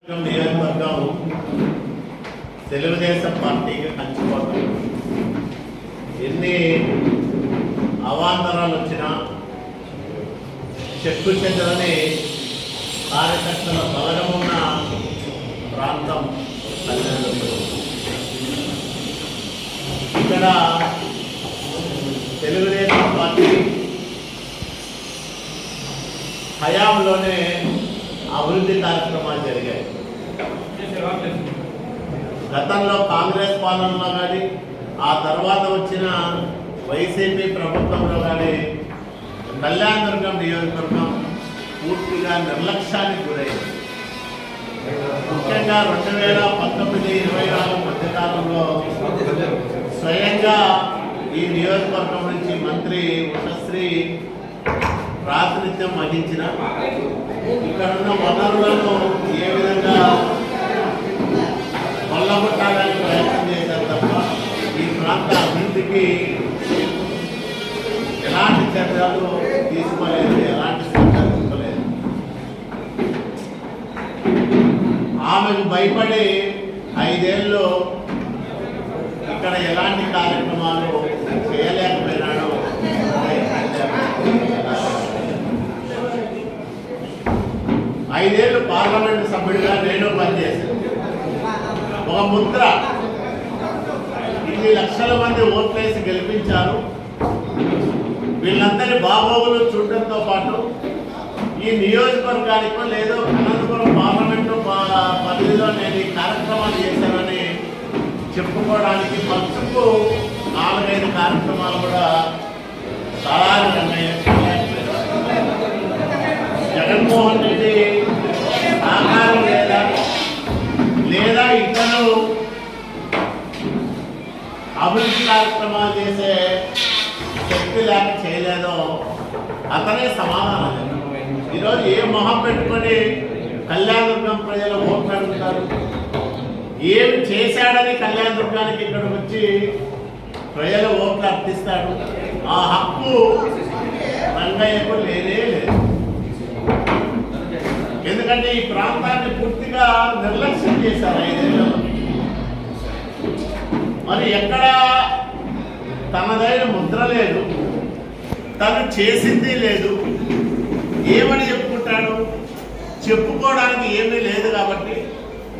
నియోజకవర్గం తెలుగుదేశం పార్టీకి కంచిపోతాం. ఎన్ని అవాంతరాలు వచ్చినా చెక్కు చెందని కార్యకర్తల బలగమున్న ప్రాంతం ఇక్కడ తెలుగుదేశం పార్టీ హయాంలోనే అభివృద్ధి కార్యక్రమాలు జరిగాయి. గతంలో కాంగ్రెస్ పాలనలో కానీ ఆ తర్వాత వచ్చిన వైసీపీ ప్రభుత్వంలో కానీ కళ్యాణదుర్గం నియోజకవర్గం పూర్తిగా నిర్లక్ష్యానికి గురైంది. ముఖ్యంగా 2019-24 మధ్యకాలంలో స్వయంగా ఈ నియోజకవర్గం నుంచి మంత్రి ఉషశ్రీ ప్రాతినిధ్యం వహించిన ఇక్కడున్న వనరులను ఏ విధంగా కొల్లగొట్టాలని ప్రయత్నం చేశారు తప్ప ఈ ప్రాంత అభివృద్ధికి ఎలాంటి చర్యలు తీసుకోలేదు, ఎలాంటి శ్రద్ధ తీసుకోలేదు. ఆమెకు భయపడి 5 ఏళ్ళు ఇక్కడ ఎలాంటి కార్యక్రమాలు చేయలేకపోయినాడు. 5 ఏళ్ళు పార్లమెంటు సభ్యుడిగా నేను పనిచేశాను. ఒక ముద్ర ఇన్ని లక్షల మంది ఓట్లేసి గెలిపించారు. వీళ్ళందరి బాగోగులు చూడటంతో పాటు ఈ నియోజకవర్గానికో లేదో అనంతపురం పార్లమెంటు పరిధిలో నేను ఈ కార్యక్రమాలు చేశానని చెప్పుకోవడానికి పక్షుకు 4-5 కార్యక్రమాలు కూడా చాలా జగన్మోహన్ రెడ్డి ఆకారం లేదా ఇతను అభివృద్ధి కార్యక్రమాలు చేసే శక్తి లేక చేయలేదో అతనే సమాధానం. ఈరోజు ఏ మొహం పెట్టుకొని కళ్యాణదుర్గం ప్రజలు ఓట్లు అడుగుతారు? ఏం చేశాడని కళ్యాణదుర్గానికి ఇక్కడికి వచ్చి ప్రజలు ఓట్లు అర్థిస్తాడు? ఆ హక్కు రంగయ్యకు లేనే లేదు. ఎందుకంటే ఈ ప్రాంతాన్ని పూర్తిగా నిర్లక్ష్యం చేశారు 5 ఏళ్ళలో. మరి ఎక్కడ తనదైన ముద్ర లేదు, తను చేసింది లేదు. ఏమని చెప్పుకుంటాడు? చెప్పుకోవడానికి ఏమీ లేదు. కాబట్టి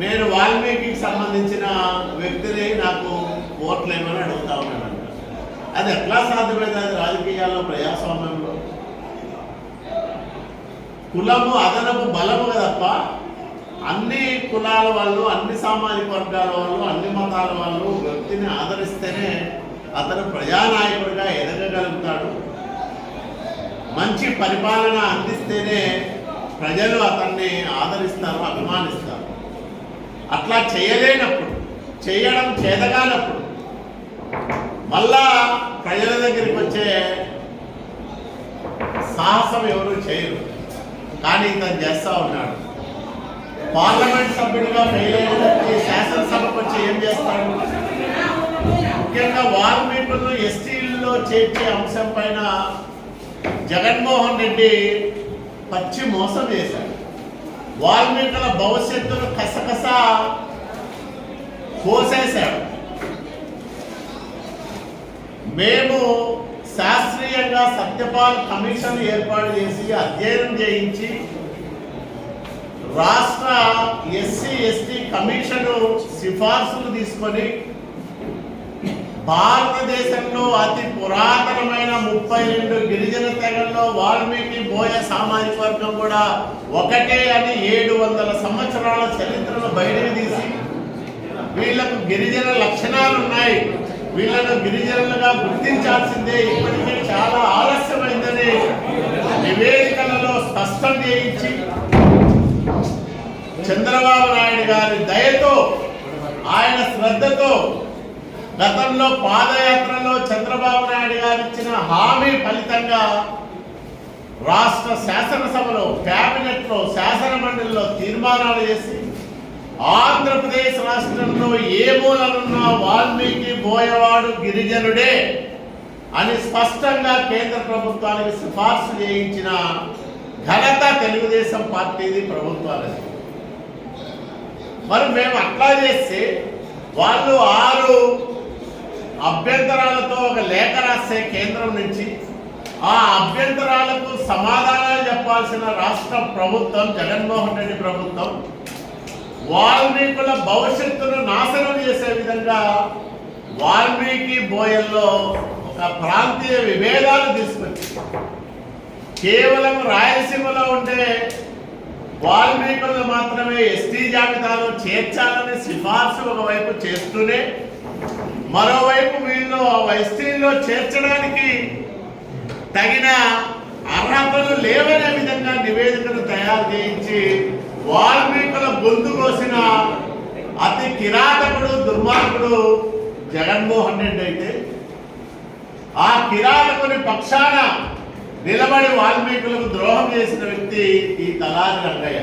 నేను వాల్మీకి సంబంధించిన వ్యక్తిని నాకు ఓట్లేమని అడుగుతా ఉన్నానంట. అది ఎట్లా సాధ్యమైంది? అది రాజకీయాల్లో, ప్రజాస్వామ్యంలో కులము అదనపు బలము తప్ప అన్ని కులాల వాళ్ళు, అన్ని సామాజిక వర్గాల వాళ్ళు, అన్ని మతాల వాళ్ళు వ్యక్తిని ఆదరిస్తేనే అతను ప్రజానాయకుడిగా ఎదగగలుగుతాడు. మంచి పరిపాలన అందిస్తేనే ప్రజలు అతన్ని ఆదరిస్తారు, అభిమానిస్తారు. అట్లా చేయలేనప్పుడు, చేయడం చేతగానప్పుడు మళ్ళా ప్రజల దగ్గరికి వచ్చే సాహసం ఎవరు చేయరు. కానీ ఇతను చేస్తూ ఉన్నాడు. పార్లమెంట్ సభ్యుడిగా ఫెయిల్ అయిన శాసనసభకు వచ్చి ఏం చేస్తాడు? ముఖ్యంగా వాల్మీకులను ఎస్టీల్లో చేర్చే అంశం పైన జగన్మోహన్ రెడ్డి పచ్చి మోసం చేశాడు. వాల్మీకుల భవిష్యత్తును కసకస కోసేశాడు. మేము శాస్త్రీయంగా సత్యపాల్ కమిషన్ ఏర్పాటు చేసి అధ్యయనం చేయించి రాష్ట్ర ఎస్సీ/ఎస్టీ కమిషను సిఫార్సులు తీసుకొని భారతదేశంలో అతి పురాతనమైన 32 గిరిజన తెగల్లో వాల్మీకి బోయ సామాజిక వర్గం కూడా ఒకటే అని 700 సంవత్సరాల చరిత్రను బయటకు తీసి వీళ్లకు గిరిజన లక్షణాలు ఉన్నాయి, వీళ్ళను గిరిజనులుగా గుర్తించాల్సిందే, ఇప్పటికే చాలా ఆలస్యమైందని నివేదికలలో స్పష్టం చేయించి చంద్రబాబు నాయుడు గారి దయతో, ఆయన శ్రద్ధతో గతంలో పాదయాత్రలో చంద్రబాబు నాయుడు గారు ఇచ్చిన హామీ ఫలితంగా రాష్ట్ర శాసనసభలో, కేబినెట్లో, శాసన మండలిలో తీర్మానాలు చేసి ఆంధ్రప్రదేశ్ రాష్ట్రంలో ఏ మూలనున్న వాల్మీకి బోయవాడు గిరిజనుడే అని స్పష్టంగా కేంద్ర ప్రభుత్వానికి సిఫార్సు చేయించిన ఘనత తెలుగుదేశం పార్టీది, ప్రభుత్వాలది. మరి మేము అట్లా చేస్తే వాళ్ళు 6 అభ్యంతరాలతో ఒక లేఖ రాసే కేంద్రం నుంచి ఆ అభ్యంతరాలకు సమాధానాలు చెప్పాల్సిన రాష్ట్ర ప్రభుత్వం, జగన్మోహన్ రెడ్డి ప్రభుత్వం వాల్మీకుల భవిష్యత్తును నాశనం చేసే విధంగా వాల్మీకి బోయల్లో ఒక ప్రాంతీయ విభేదాలు తీసుకొచ్చి కేవలం రాయలసీమలో ఉండే వాల్మీకులను మాత్రమే ఎస్టీ జాబితాలో చేర్చాలని సిఫార్సు ఒకవైపు చేస్తూనే మరోవైపు వీళ్ళు ఎస్టీలో చేర్చడానికి తగిన అర్హతలు లేవనే విధంగా నివేదికను తయారు చేయించి వాల్మీకుల గొంతు కోసిన అతి కిరాతకుడు, దుర్మార్గుడు జగన్మోహన్ రెడ్డి అయితే ఆ కిరాతకుని పక్షాన నిలబడి వాల్మీకులకు ద్రోహం చేసిన వ్యక్తి ఈ తలారి రంగయ్య.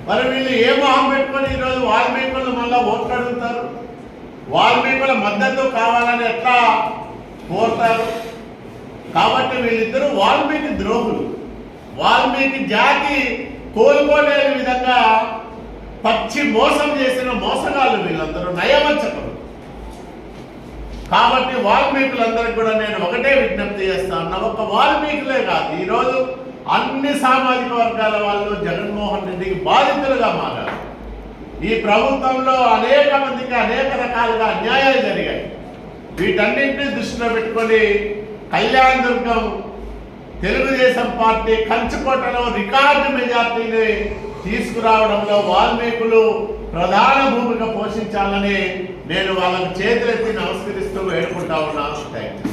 మరి వీళ్ళు ఏ మొహం పెట్టుకొని ఈరోజు వాల్మీకులను మళ్ళా ఓట్లు అడుగుతారు? వాల్మీకుల మద్దతు కావాలని ఎట్లా కోరుతారు? కాబట్టి వీళ్ళిద్దరూ వాల్మీకి ద్రోహులు. వాల్మీకి జాతి కోలుకోలేని విధంగా పచ్చి మోసం చేసిన మోసగాళ్ళు వీళ్ళందరూ, నయవంచకులు. కాబట్టి వాల్మీకులందరికీ కూడా నేను ఒకటే విజ్ఞప్తి చేస్తాను. ఒక్క వాల్మీకులే కాదు, ఈరోజు అన్ని సామాజిక వర్గాల వాళ్ళు జగన్మోహన్ రెడ్డికి బాధితులుగా మారారు. ఈ ప్రభుత్వంలో అనేక మందికి అనేక రకాలుగా అన్యాయాలు జరిగాయి. వీటన్నింటినీ దృష్టిలో పెట్టుకొని కళ్యాణ్ దుర్గం తెలుగుదేశం పార్టీ కంచుకోటలో రికార్డు మెజార్టీని తీసుకురావడంలో వాల్మీకులు ప్రధాన భూమిక పోషించాలని నేను వాళ్ళకు చేతులెత్తి నమస్కరిస్తూ వేడుకుంటా ఉన్నాను. Thank you.